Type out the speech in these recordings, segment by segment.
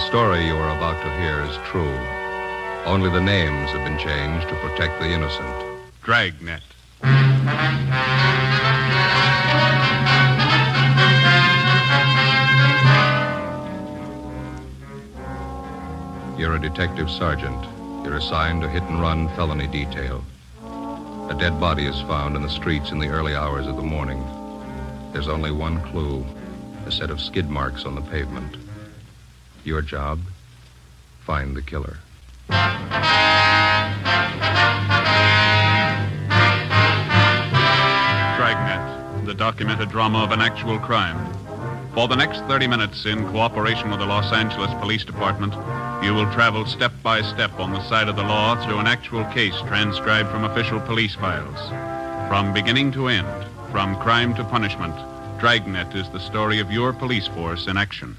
story you are about to hear is true. Only the names have been changed to protect the innocent. Dragnet. You're a detective sergeant. You're assigned to hit-and-run felony detail. A dead body is found in the streets in the early hours of the morning. There's only one clue, a set of skid marks on the pavement. Your job? Find the killer. Dragnet, the documented drama of an actual crime. For the next 30 minutes, in cooperation with the Los Angeles Police Department, you will travel step by step on the side of the law through an actual case transcribed from official police files. From beginning to end, from crime to punishment, Dragnet is the story of your police force in action.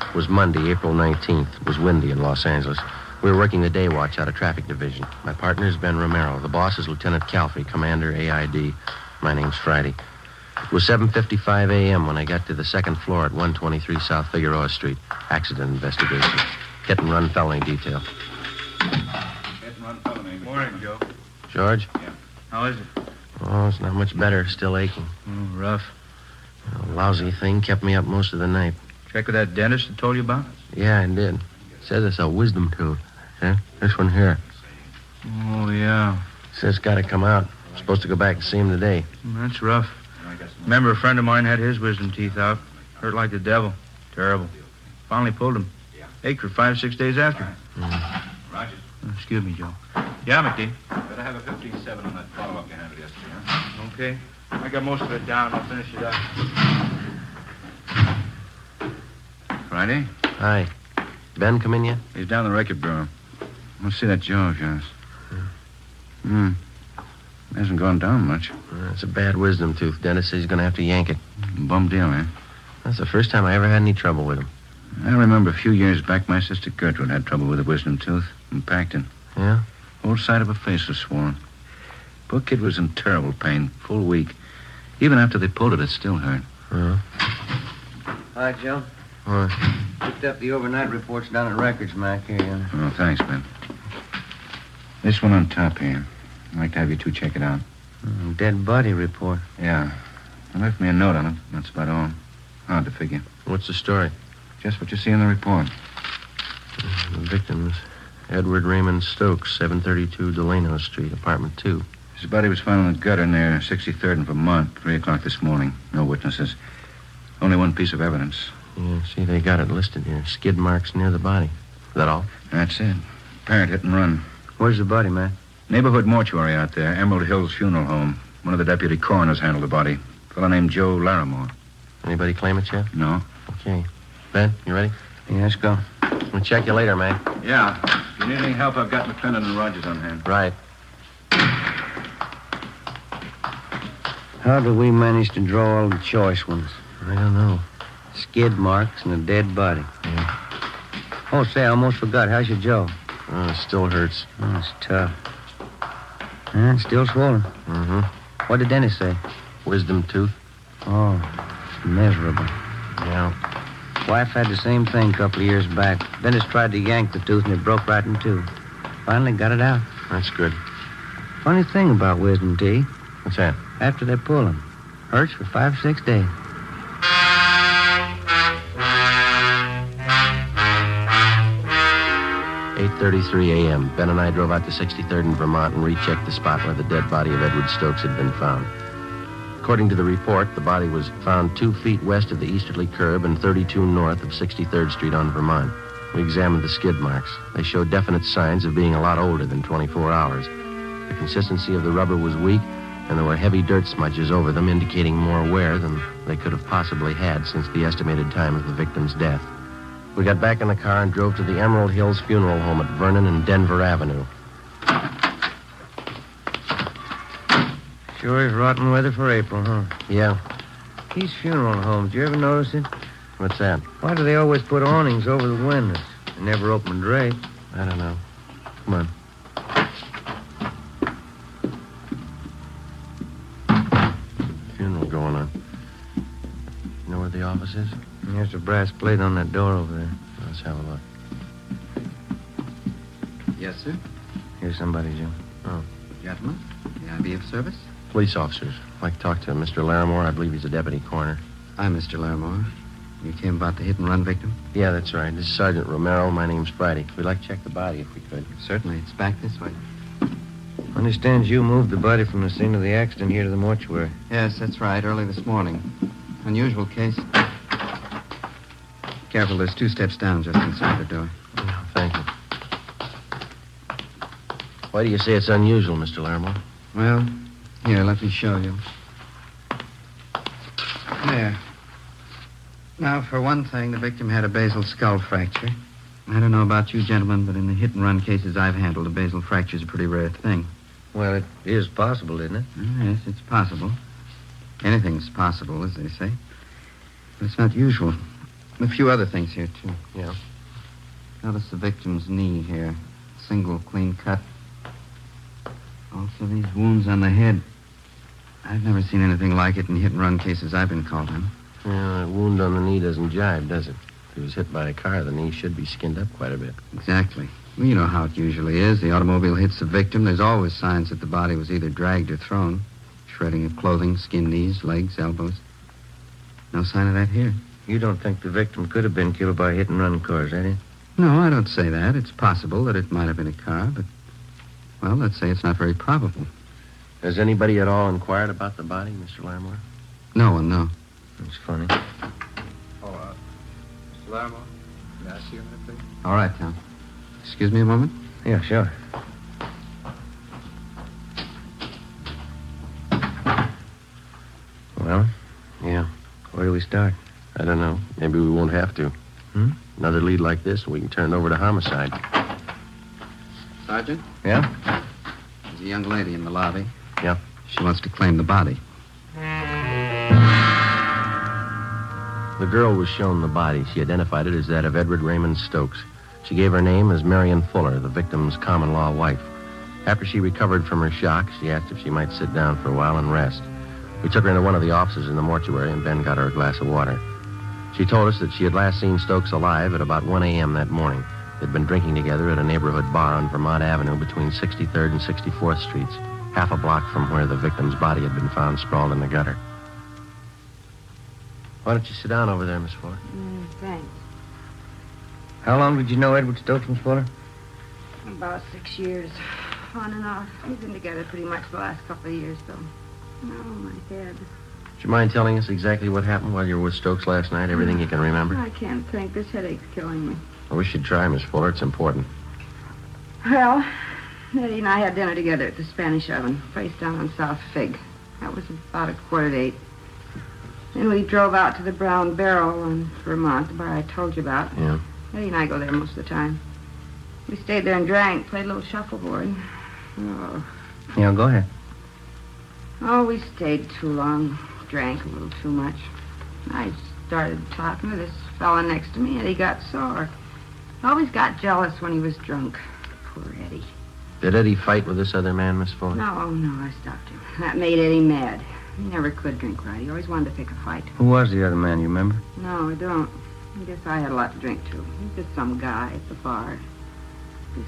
It was Monday, April 19th. It was windy in Los Angeles. We were working the day watch out of traffic division. My partner is Ben Romero. The boss is Lieutenant Calfee, Commander AID. My name's Friday. It was 7:55 a.m. when I got to the second floor at 123 South Figueroa Street. Accident investigation. Hit-and-run felony detail. Hit-and-run felony. Morning, Joe. George? Yeah. How is it? Oh, it's not much better. Still aching. Oh, rough. A lousy thing kept me up most of the night. Check with that dentist I told you about? Yeah, I did. Says it's a wisdom tooth. See? This one here. Oh, yeah. Says it's got to come out. I'm supposed to go back and see him today. That's rough. Remember, a friend of mine had his wisdom teeth out. Hurt like the devil. Terrible. Finally pulled him. Ached for 5-6 days after. Roger. Excuse me, Joe. Yeah, McD. Better have a 15-7 on that follow-up you handled yesterday, huh? Okay. I got most of it down. I'll finish it up. Friday? Hi. Ben come in yet? He's down the record bureau. Let's see that jaw of yours. Hasn't gone down much. It's a bad wisdom tooth. Dentist says he's going to have to yank it. Bum deal, eh? That's the first time I ever had any trouble with him. I remember a few years back, my sister Gertrude had trouble with a wisdom tooth in Packton. Yeah? Whole side of her face was swollen. Poor kid was in terrible pain, full week. Even after they pulled it still hurt. Hi, Joe. Picked up the overnight reports down at Records, Mac. Here you are. Oh, thanks, Ben. This one on top here. I'd like to have you two check it out. Dead body report. Yeah. They left me a note on it. That's about all. Hard to figure. What's the story? Just what you see in the report. The victims, Edward Raymond Stokes, 732 Delano Street, apartment 2. His body was found in the gutter near 63rd and Vermont, 3 o'clock this morning. No witnesses. Only one piece of evidence. Yeah, see, they got it listed here. Skid marks near the body. Is that all? That's it. Parent hit and run. Where's the body, man? Neighborhood mortuary out there, Emerald Hills Funeral Home. One of the deputy coroners handled the body. A fellow named Joe Larimore. Anybody claim it yet? No. Okay. Ben, you ready? Yeah, let's go. We'll check you later, man. Yeah. If you need any help, I've got McClendon and Rogers on hand. Right. How do we manage to draw all the choice ones? I don't know. Skid marks and a dead body. Yeah. Oh, say, I almost forgot. How's your jaw? Oh, it still hurts. Oh, it's tough. And it's still swollen. Mm-hmm. What did Dennis say? Wisdom tooth. Oh, it's miserable. Yeah. Wife had the same thing a couple of years back. Dennis tried to yank the tooth and it broke right in two. Finally got it out. That's good. Funny thing about wisdom teeth. What's that? After they pull them, hurts for 5-6 days. .33 a.m. Ben and I drove out to 63rd in Vermont and rechecked the spot where the dead body of Edward Stokes had been found. According to the report, the body was found 2 feet west of the easterly curb and 32 north of 63rd Street on Vermont. We examined the skid marks. They showed definite signs of being a lot older than 24 hours. The consistency of the rubber was weak, and there were heavy dirt smudges over them, indicating more wear than they could have possibly had since the estimated time of the victim's death. We got back in the car and drove to the Emerald Hills Funeral Home at Vernon and Denver Avenue. Sure is rotten weather for April, huh? Yeah. These funeral homes, you ever notice it? What's that? Why do they always put awnings over the windows? They never open a drape. I don't know. Come on. Funeral going on. You know where the office is? There's a brass plate on that door over there. Let's have a look. Yes, sir. Here's somebody, Jim. Oh. Gentlemen, may I be of service? Police officers. I'd like to talk to Mr. Larimore. I believe he's a deputy coroner. I'm Mr. Larimore. You came about the hit-and-run victim? Yeah, that's right. This is Sergeant Romero. My name's Friday. We'd like to check the body if we could. Certainly. It's back this way. Understands you moved the body from the scene of the accident here to the mortuary. Yes, that's right. Early this morning. Unusual case. Careful, there's 2 steps down just inside the door. Oh, thank you. Why do you say it's unusual, Mr. Larimore? Well, here, let me show you. There. Now, for one thing, the victim had a basal skull fracture. I don't know about you gentlemen, but in the hit-and-run cases I've handled, a basal fracture is a pretty rare thing. Well, it is possible, isn't it? Yes, it's possible. Anything's possible, as they say. But it's not usual. A few other things here, too. Yeah. Notice the victim's knee here. Single, clean cut. Also, these wounds on the head. I've never seen anything like it in hit-and-run cases I've been called on. Yeah, that wound on the knee doesn't jibe, does it? If he was hit by a car, the knee should be skinned up quite a bit. Exactly. Well, you know how it usually is. The automobile hits the victim. There's always signs that the body was either dragged or thrown. Shredding of clothing, skinned knees, legs, elbows. No sign of that here. You don't think the victim could have been killed by hit-and-run cars, eh? No, I don't say that. It's possible that it might have been a car, but, well, let's say it's not very probable. Has anybody at all inquired about the body, Mr. Larimore? No one, no. That's funny. Mr. Larimore, may I see you a minute, please? All right, Tom. Excuse me a moment. Yeah, sure. Well, Yeah. where do we start? I don't know. Maybe we won't have to. Another lead like this, and we can turn it over to homicide. Sergeant? Yeah? There's a young lady in the lobby. Yeah. She wants to claim the body. The girl was shown the body. She identified it as that of Edward Raymond Stokes. She gave her name as Marion Fuller, the victim's common-law wife. After she recovered from her shock, she asked if she might sit down for a while and rest. We took her into one of the offices in the mortuary, and Ben got her a glass of water. She told us that she had last seen Stokes alive at about 1 a.m. that morning. They'd been drinking together at a neighborhood bar on Vermont Avenue between 63rd and 64th Streets, half a block from where the victim's body had been found sprawled in the gutter. Why don't you sit down over there, Miss Fuller? Thanks. How long did you know Edward Stokes, Miss Fuller? About 6 years. On and off. We've been together pretty much the last couple of years, though. Oh, my head. Would you mind telling us exactly what happened while you were with Stokes last night? Everything you can remember? I can't think. This headache's killing me. Well, we should try, Miss Fuller. It's important. Well, Eddie and I had dinner together at the Spanish Oven, place down on South Fig. That was about 7:45. Then we drove out to the Brown Barrel in Vermont, the bar I told you about. Yeah. Eddie and I go there most of the time. We stayed there and drank, played a little shuffleboard. Yeah, go ahead. Oh, we stayed too long. Drank a little too much. I started talking to this fella next to me, and he got sore. Always got jealous when he was drunk. Poor Eddie. Did Eddie fight with this other man, Miss Fuller? No, I stopped him. That made Eddie mad. He never could drink right. He always wanted to pick a fight. Who was the other man, you remember? No, I don't. I guess I had a lot to drink, too. He's just some guy at the bar. His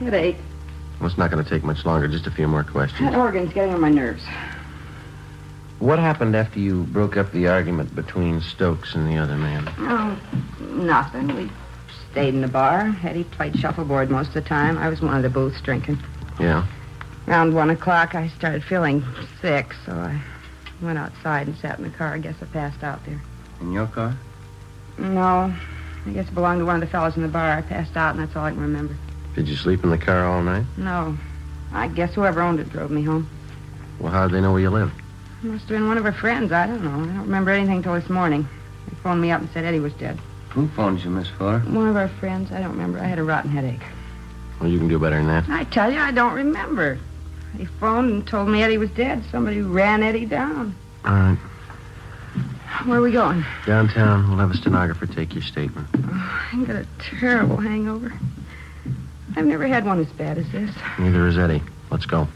headache. Well, it's not going to take much longer. Just a few more questions. That organ's getting on my nerves. What happened after you broke up the argument between Stokes and the other man? Oh, nothing. We stayed in the bar. Eddie played shuffleboard most of the time. I was one of the booths drinking. Yeah. Around 1 o'clock, I started feeling sick, so I went outside and sat in the car. I guess I passed out there. In your car? No. I guess it belonged to one of the fellas in the bar. I passed out, and that's all I can remember. Did you sleep in the car all night? No. I guess whoever owned it drove me home. Well, how'd they know where you lived? Must have been one of her friends. I don't know. I don't remember anything till this morning. They phoned me up and said Eddie was dead. Who phoned you, Miss Fuller? One of our friends. I don't remember. I had a rotten headache. Well, you can do better than that. I tell you, I don't remember. They phoned and told me Eddie was dead. Somebody ran Eddie down. All right. Where are we going? Downtown. We'll have a stenographer take your statement. Oh, I got a terrible hangover. I've never had one as bad as this. Neither is Eddie. Let's go.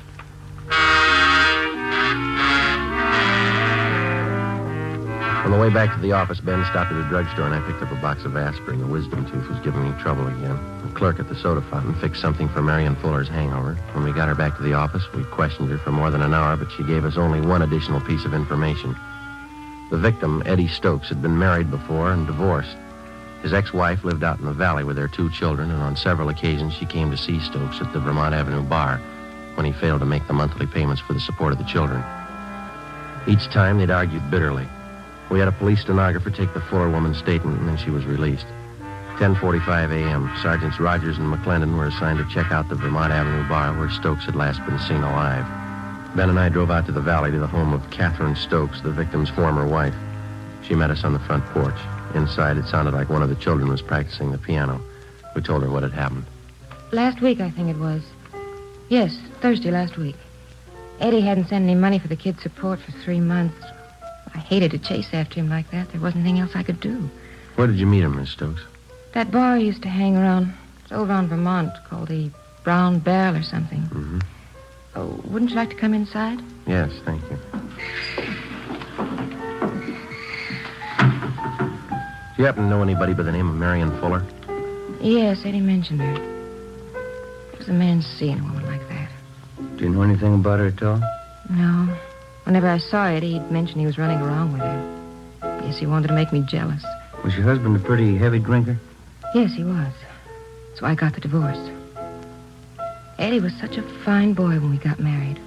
On the way back to the office, Ben stopped at a drugstore and I picked up a box of aspirin. The wisdom tooth was giving me trouble again. The clerk at the soda fountain fixed something for Marion Fuller's hangover. When we got her back to the office, we questioned her for more than an hour, but she gave us only one additional piece of information. The victim, Eddie Stokes, had been married before and divorced. His ex-wife lived out in the valley with their 2 children, and on several occasions she came to see Stokes at the Vermont Avenue bar when he failed to make the monthly payments for the support of the children. Each time they'd argued bitterly. We had a police stenographer take the Fuller woman's statement, and then she was released. 10:45 a.m., Sergeants Rogers and McClendon were assigned to check out the Vermont Avenue bar where Stokes had last been seen alive. Ben and I drove out to the valley to the home of Catherine Stokes, the victim's former wife. She met us on the front porch. Inside, it sounded like one of the children was practicing the piano. We told her what had happened. Last week, I think it was. Yes, Thursday last week. Eddie hadn't sent any money for the kids' support for 3 months. I hated to chase after him like that. There wasn't anything else I could do. Where did you meet him, Miss Stokes? That bar he used to hang around. It's over on Vermont, called the Brown Barrel or something. Mm-hmm. Oh, wouldn't you like to come inside? Yes, thank you. Do you happen to know anybody by the name of Marion Fuller? Yes, Eddie mentioned her. It was a man seeing a woman like that. Do you know anything about her at all? No. Whenever I saw Eddie, he'd mention he was running around with her. Guess he wanted to make me jealous. Was your husband a pretty heavy drinker? Yes, he was. So I got the divorce. Eddie was such a fine boy when we got married.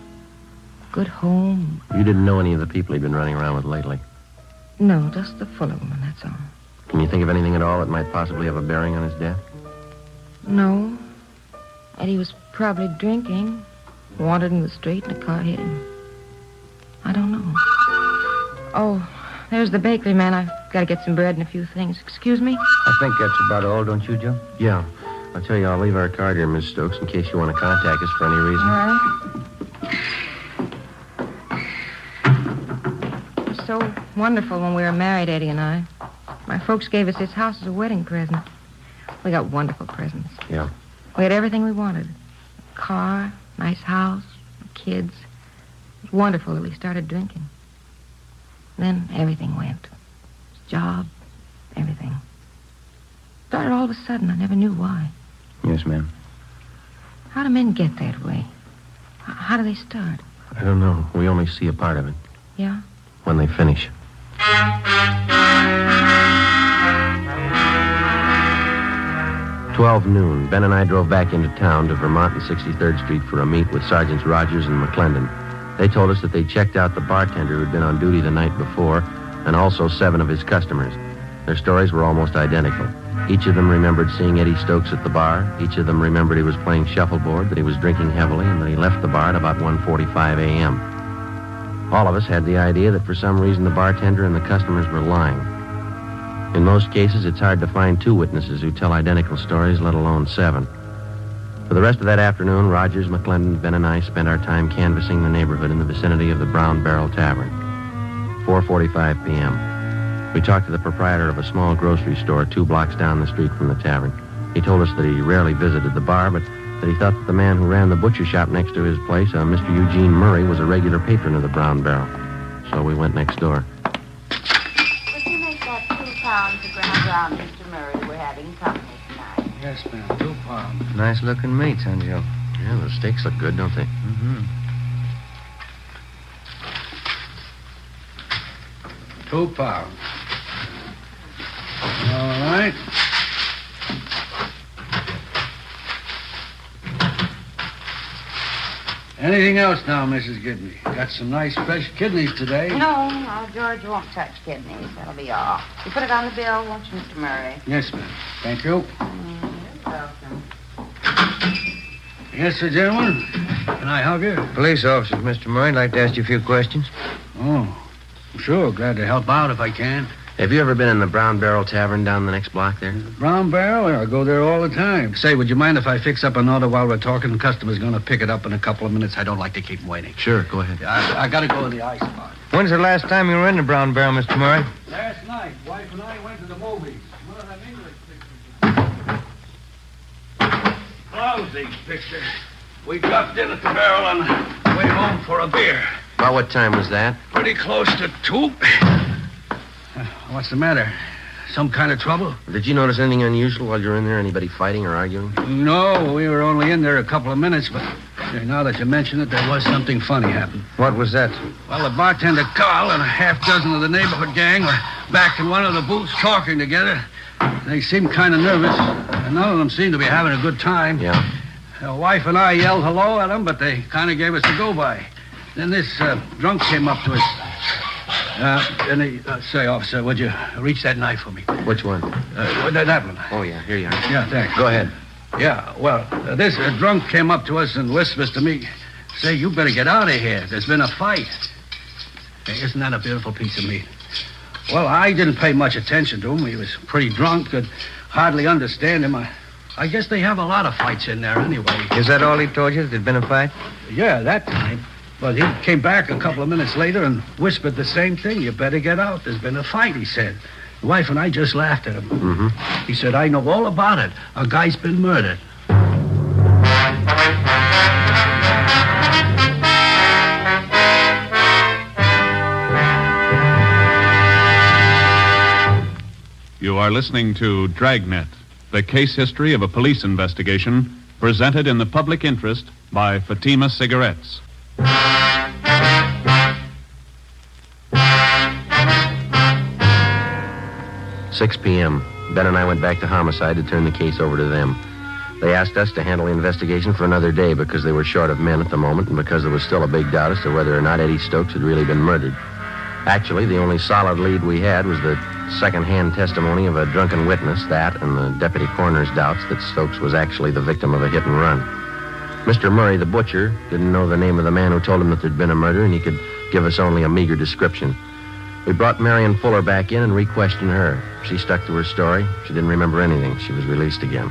Good home. You didn't know any of the people he'd been running around with lately? No, just the Fuller woman, that's all. Can you think of anything at all that might possibly have a bearing on his death? No. Eddie was probably drinking, wandered in the street, and a car hit him. I don't know. Oh, there's the bakery man. I've got to get some bread and a few things. Excuse me? I think that's about all, don't you, Joe? Yeah. I'll tell you, I'll leave our card here, Miss Stokes, in case you want to contact us for any reason. All right. It was so wonderful when we were married, Eddie and I. My folks gave us this house as a wedding present. We got wonderful presents. Yeah. We had everything we wanted. A car, nice house, kids. It was wonderful till we started drinking. Then everything went. His job, everything. Started all of a sudden. I never knew why. Yes, ma'am. How do men get that way? How do they start? I don't know. We only see a part of it. Yeah? When they finish. 12 noon, Ben and I drove back into town to Vermont and 63rd Street for a meet with Sergeants Rogers and McClendon. They told us that they checked out the bartender who'd been on duty the night before and also 7 of his customers. Their stories were almost identical. Each of them remembered seeing Eddie Stokes at the bar. Each of them remembered he was playing shuffleboard, that he was drinking heavily, and that he left the bar at about 1:45 a.m. All of us had the idea that for some reason the bartender and the customers were lying. In most cases, it's hard to find 2 witnesses who tell identical stories, let alone 7. For the rest of that afternoon, Rogers, McClendon, Ben, and I spent our time canvassing the neighborhood in the vicinity of the Brown Barrel Tavern. 4:45 p.m. We talked to the proprietor of a small grocery store 2 blocks down the street from the tavern. He told us that he rarely visited the bar, but that he thought that the man who ran the butcher shop next to his place, Mr. Eugene Murray, was a regular patron of the Brown Barrel. So we went next door. Would you make that 2 pounds of ground round, Mr. Murray? We're having company tonight. Yes, ma'am. 2 pounds. Nice-looking meats, huh, Joe? Yeah, the steaks look good, don't they? Mm-hmm. 2 pounds. All right. Anything else now, Mrs. Gibney? Got some nice fresh kidneys today. No, George won't touch kidneys. That'll be all. You put it on the bill, won't you, Mr. Murray? Yes, ma'am. Thank you. You're welcome. Yes, sir, gentlemen. Can I help you? Police officers, Mr. Murray. I'd like to ask you a few questions. Oh, sure. Glad to help out if I can. Have you ever been in the Brown Barrel Tavern down the next block there? Brown Barrel? I go there all the time. Say, would you mind if I fix up an order while we're talking? The customer's going to pick it up in a couple of minutes. I don't like to keep him waiting. Sure, go ahead. I got to go to the ice spot. When's the last time you were in the Brown Barrel, Mr. Murray? Last night, wife and I went to the movies. One of them English pictures. Lousy picture. We dropped in at the barrel on the way home for a beer. About what time was that? Pretty close to 2. What's the matter? Some kind of trouble? Did you notice anything unusual while you were in there? Anybody fighting or arguing? No, we were only in there a couple of minutes, but now that you mention it, there was something funny happen. What was that? Well, the bartender, Carl, and a half dozen of the neighborhood gang were back in one of the booths talking together. They seemed kind of nervous, and none of them seemed to be having a good time. Yeah? The wife and I yelled hello at them, but they kind of gave us a go-by. Then this drunk came up to us. And he, say, officer, would you reach that knife for me? Which one? That one. Oh, yeah, here you are. Yeah, thanks. Go ahead. Yeah, well, this drunk came up to us and whispers to me, say, you better get out of here. There's been a fight. Hey, isn't that a beautiful piece of meat? Well, I didn't pay much attention to him. He was pretty drunk, could hardly understand him. I guess they have a lot of fights in there anyway. Is that all he told you? There'd been a fight? Yeah, that time. But he came back a couple of minutes later and whispered the same thing. You better get out. There's been a fight, he said. The wife and I just laughed at him. Mm-hmm. He said, I know all about it. A guy's been murdered. You are listening to Dragnet, the case history of a police investigation, presented in the public interest by Fatima Cigarettes. 6 p.m. Ben and I went back to homicide to turn the case over to them. They asked us to handle the investigation for another day because they were short of men at the moment and because there was still a big doubt as to whether or not Eddie Stokes had really been murdered. Actually, the only solid lead we had was the second-hand testimony of a drunken witness, that and the deputy coroner's doubts that Stokes was actually the victim of a hit and run. Mr. Murray, the butcher, didn't know the name of the man who told him that there'd been a murder, and he could give us only a meager description. We brought Marion Fuller back in and re-questioned her. She stuck to her story. She didn't remember anything. She was released again.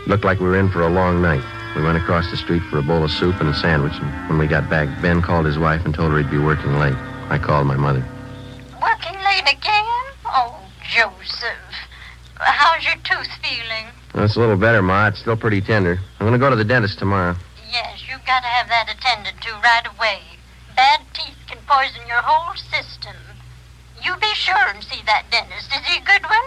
It looked like we were in for a long night. We went across the street for a bowl of soup and a sandwich, and when we got back, Ben called his wife and told her he'd be working late. I called my mother. Working late again? Oh, Joseph. How's your tooth feeling? Well, it's a little better, Ma. It's still pretty tender. I'm going to go to the dentist tomorrow. Yes, you've got to have that attended to right away. Bad teeth can poison your whole system. You be sure and see that dentist. Is he a good one?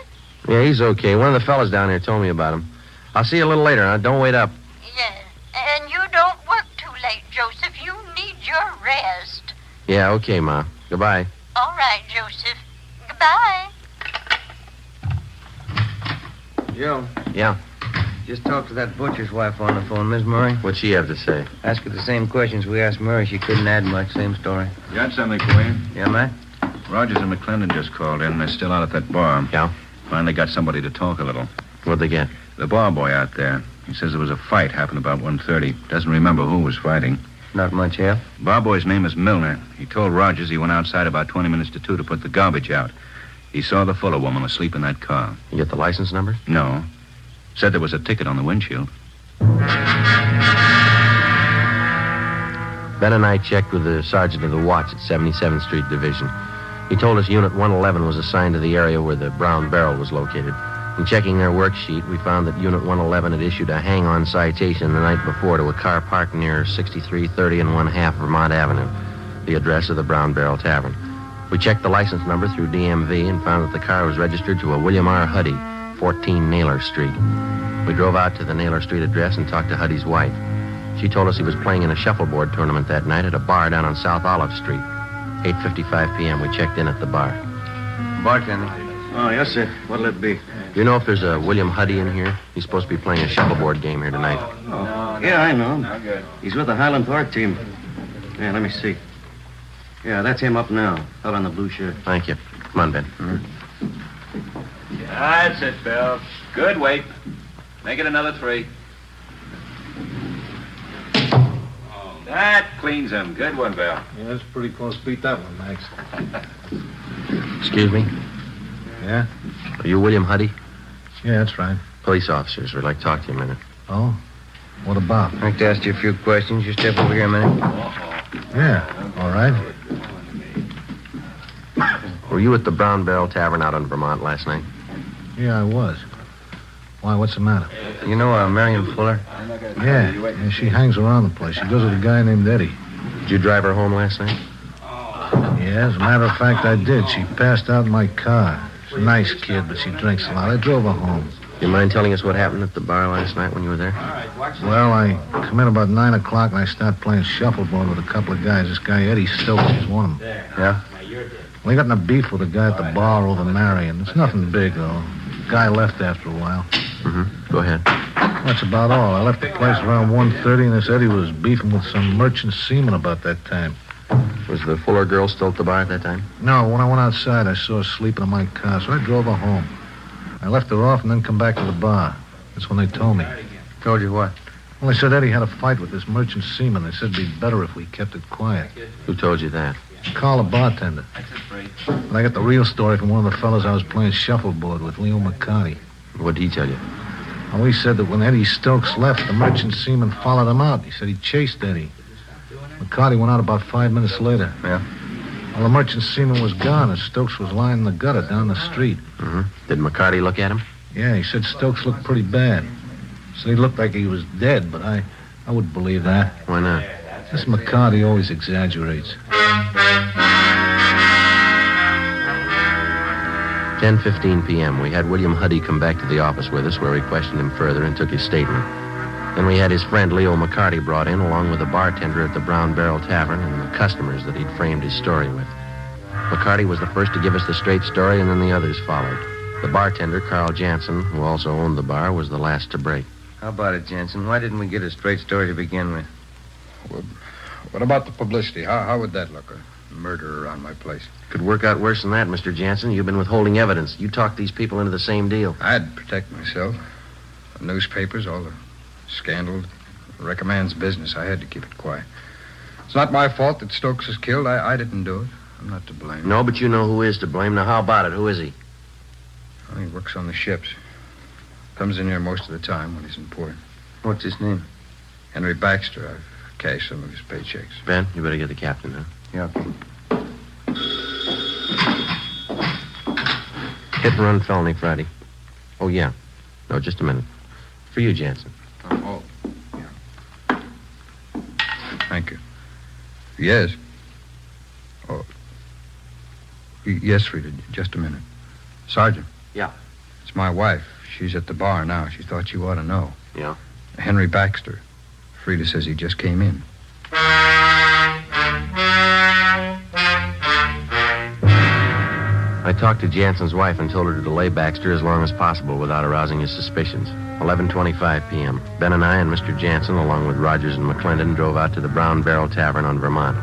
Yeah, he's okay. One of the fellas down there told me about him. I'll see you a little later, huh? Don't wait up. Yes. And you don't work too late, Joseph. You need your rest. Yeah, okay, Ma. Goodbye. All right, Joseph. Goodbye. Joe. Yeah? Just talked to that butcher's wife on the phone, Miss Murray. What'd she have to say? Ask her the same questions we asked Murray. She couldn't add much. Same story. Got something for you. Yeah, Matt? Rogers and McClendon just called in. They're still out at that bar. Yeah? Finally got somebody to talk a little. What'd they get? The bar boy out there. He says there was a fight happened about 1:30. Doesn't remember who was fighting. Not much help. Bar boy's name is Milner. He told Rogers he went outside about 20 minutes to 2 to put the garbage out. He saw the Fuller woman asleep in that car. You get the license number? No. Said there was a ticket on the windshield. Ben and I checked with the sergeant of the watch at 77th Street Division. He told us Unit 111 was assigned to the area where the brown barrel was located. In checking their worksheet, we found that Unit 111 had issued a hang-on citation the night before to a car parked near 6330 and 1/2 Vermont Avenue, the address of the Brown Barrel Tavern. We checked the license number through DMV and found that the car was registered to a William R. Huddy, 14 Naylor Street. We drove out to the Naylor Street address and talked to Huddy's wife. She told us he was playing in a shuffleboard tournament that night at a bar down on South Olive Street. 8:55 p.m., we checked in at the bar. Bartender. Oh, yes, sir. What'll it be? Do you know if there's a William Huddy in here? He's supposed to be playing a shuffleboard game here tonight. Oh, yeah, I know. He's with the Highland Park team. Yeah, let me see. Yeah, that's him up now. Out on the blue shirt. Thank you. Come on, Ben. That's it, Bill. Good weight. Make it another 3. That cleans him. Good one, Bill. Yeah, that's pretty close. Beat that one, Max. Excuse me? Yeah? Are you William Huddy? Yeah, that's right. Police officers. We'd like to talk to you a minute. Oh? What about? I'd like to ask you a few questions. You step over here a minute. Yeah, all right. Were you at the Brown Barrel Tavern out on Vermont last night? Yeah, I was. Why, what's the matter? You know Marion Fuller? Yeah, she hangs around the place. She goes with a guy named Eddie. Did you drive her home last night? Yeah, as a matter of fact, I did. She passed out in my car. She's a nice kid, but she drinks a lot. I drove her home. You mind telling us what happened at the bar last night when you were there? Well, I come in about 9 o'clock and I start playing shuffleboard with a couple of guys. This guy, Eddie Stokes, he's one of them. Yeah? Well, he got in a beef with a guy at the bar over Marion. It's nothing big, though. The guy left after a while. Mm-hmm. Go ahead. That's about all. I left the place around 1:30, and this Eddie was beefing with some merchant seaman about that time. Was the Fuller girl still at the bar at that time? No, when I went outside, I saw her sleeping in my car, so I drove her home. I left her off and then come back to the bar. That's when they told me. Told you what? Well, they said Eddie had a fight with this merchant seaman. They said it'd be better if we kept it quiet. Who told you that? Call the bartender. And I got the real story from one of the fellas I was playing shuffleboard with, Leo McCarty. What did he tell you? Well, he said that when Eddie Stokes left, the merchant seaman followed him out. He said he chased Eddie. McCarty went out about 5 minutes later. Yeah? Well, the merchant seaman was gone, and Stokes was lying in the gutter down the street. Mm-hmm. Did McCarty look at him? Yeah, he said Stokes looked pretty bad. Said he looked like he was dead, but I wouldn't believe that. Why not? This McCarty always exaggerates. 10:15 p.m. We had William Huddy come back to the office with us, where we questioned him further and took his statement. Then we had his friend Leo McCarty brought in, along with the bartender at the Brown Barrel Tavern and the customers that he'd framed his story with. McCarty was the first to give us the straight story, and then the others followed. The bartender, Carl Jansen, who also owned the bar, was the last to break. How about it, Jansen? Why didn't we get a straight story to begin with? Well, what about the publicity? How would that look? A murder around my place. Could work out worse than that, Mr. Jansen. You've been withholding evidence. You talked these people into the same deal. I'd protect myself. The newspapers, all the scandal, recommends business. I had to keep it quiet. It's not my fault that Stokes is killed. I didn't do it. I'm not to blame. No, but you know who is to blame. Now, how about it? Who is he? Well, he works on the ships. Comes in here most of the time when he's in port. What's his name? Henry Baxter. I've cashed some of his paychecks. Ben, you better get the captain, huh? Yeah. Hit and run felony Friday. Oh, yeah. No, just a minute. For you, Jansen. Oh, yeah. Thank you. Yes. Oh. Yes, Frida, just a minute. Sergeant. Yeah. It's my wife. She's at the bar now. She thought you ought to know. Yeah? Henry Baxter. Frida says he just came in. I talked to Jansen's wife and told her to delay Baxter as long as possible without arousing his suspicions. 11:25 p.m. Ben and I and Mr. Jansen, along with Rogers and McClendon, drove out to the Brown Barrel Tavern on Vermont.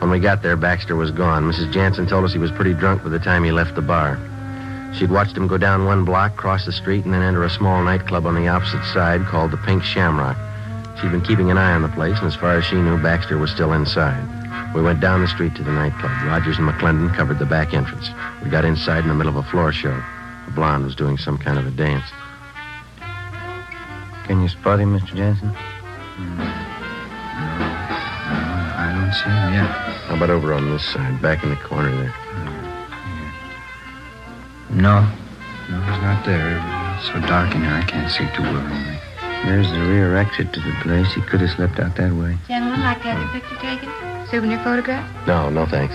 When we got there, Baxter was gone. Mrs. Jansen told us he was pretty drunk by the time he left the bar. She'd watched him go down one block, cross the street, and then enter a small nightclub on the opposite side called the Pink Shamrock. She'd been keeping an eye on the place, and as far as she knew, Baxter was still inside. We went down the street to the nightclub. Rogers and McClendon covered the back entrance. We got inside in the middle of a floor show. A blonde was doing some kind of a dance. Can you spot him, Mr. Jansen? No, I don't see him yet. How about over on this side, back in the corner there? No, he's not there. It's so dark in here, I can't see too well anyway. There's the rear exit to the place. He could have slipped out that way. Gentlemen, like to have your picture taken? Souvenir photograph? No, thanks.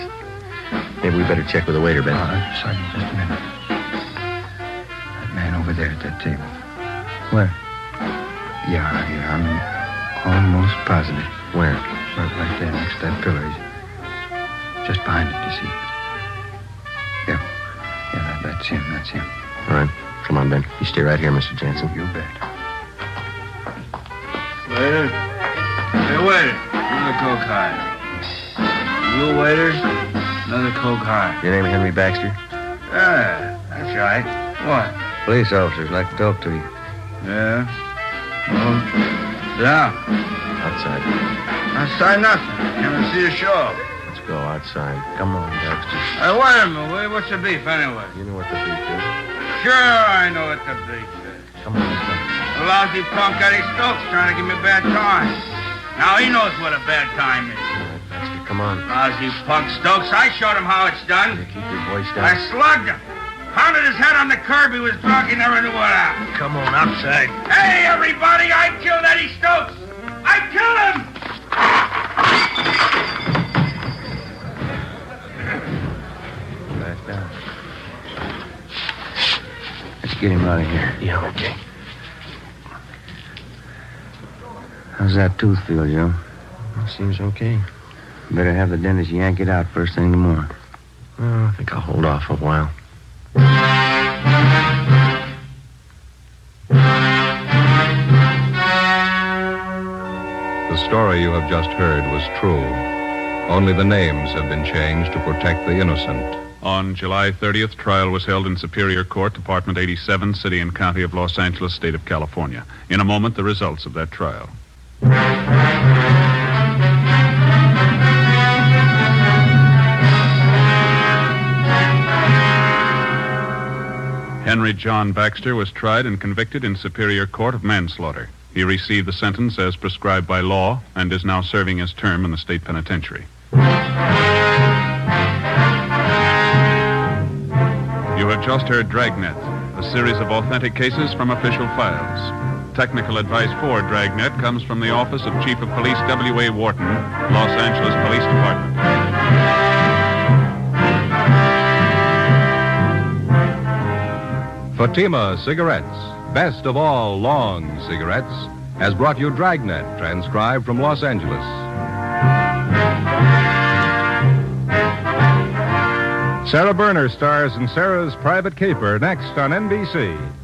Maybe we better check with the waiter, Ben. Sergeant, just a minute. That man over there at that table. Where? Yeah, I'm almost positive. Where? Right there, next to that pillar. He's just behind it, you see. Yeah, that's him. All right. Come on, Ben. You stay right here, Mr. Jansen. You bet. Waiter. Hey, waiter. Another Coke High. You waiter. Another Coke High. Your name Henry Baxter? Yeah, that's right. What? Police officers like to talk to you. Yeah? Well, down. Outside. Outside nothing. Can't see a show. Let's go outside. Come on, Baxter. Hey, wait a minute. What's the beef anyway? You know what the beef is. Sure, I know what the beef is. Come on, let's go. A lousy punk Eddie Stokes trying to give me a bad time. Now he knows what a bad time is. All right, Baxter, come on. Lousy punk Stokes. I showed him how it's done. You keep your voice down. I slugged him. Pounded his head on the curb. He was drunk. He never knew what happened. Come on, outside. Hey, everybody, I killed Eddie Stokes. I killed him! get him out of here. Yeah, okay. How's that tooth feel, Joe? Seems okay. Better have the dentist yank it out first thing tomorrow. Well, I think I'll hold off a while. The story you have just heard was true. Only the names have been changed to protect the innocent. On July 30th, trial was held in Superior Court, Department 87, City and County of Los Angeles, State of California. In a moment, the results of that trial. Henry John Baxter was tried and convicted in Superior Court of manslaughter. He received the sentence as prescribed by law and is now serving his term in the state penitentiary. You have just heard Dragnet, a series of authentic cases from official files. Technical advice for Dragnet comes from the Office of Chief of Police W.A. Wharton, Los Angeles Police Department. Fatima Cigarettes, best of all long cigarettes, has brought you Dragnet, transcribed from Los Angeles. Sarah Berner stars in Sarah's Private Caper next on NBC.